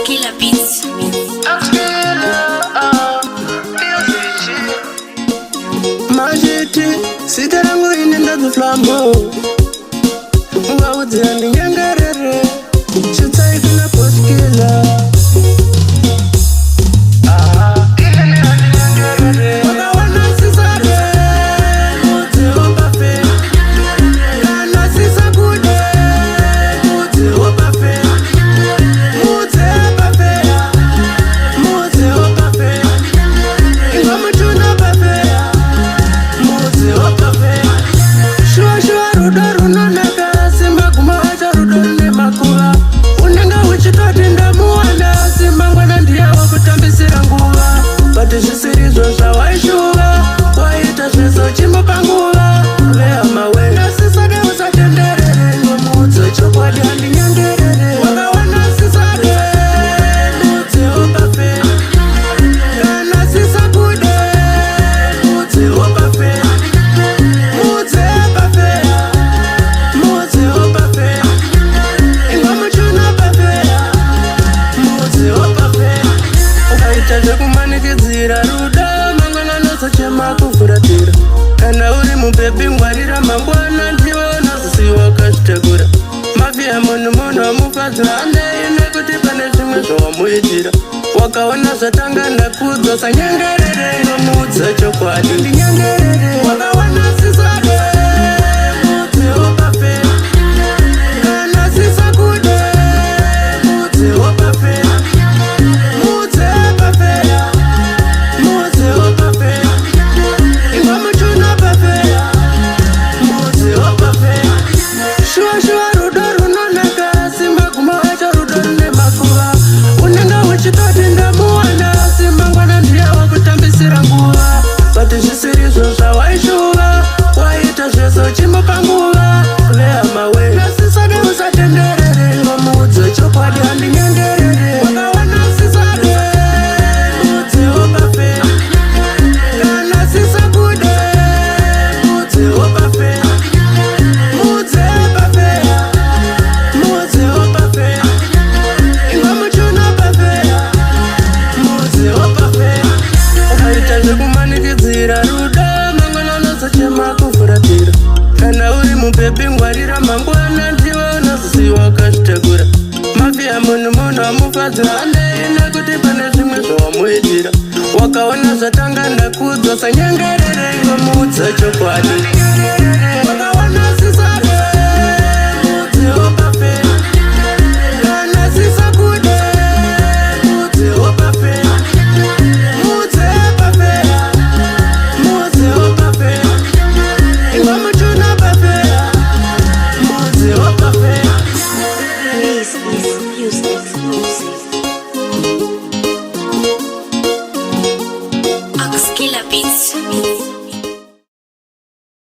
Killer Beats. Majiti, sitarangu inenda the flambo. Ngawuzi andi nyangarere, shutai kuna poskila. Kumanikidzira ruda mangwana nozochema kufuratira kana uri mubebi ngwarira mangwana ndiwe unozosiwa ukazvitakura mafia munhu wamufadzi handei nekuti pane zvimwe zvawamuitira wakaona zvatanga ndakudzwa sanyangarere inomuudza chokwadi ndinyangarere wakaona sisade mudzi wopafera kana sisakude mudzi wopafera kumanikidzira ruda mangwana nozochema kufuratira kana uri mubebi ngwarira mangwana ndiwe unozosiwa ukazvitakura mafia munhu wamufadzi handei nekuti pane zvimwe zvawamuitira wakaona zvatanga ndakudzwa sanyangarere inomuudza chokwadi wakaona sisade mudzi wopafera kana sisakude mudzi wopafera Papa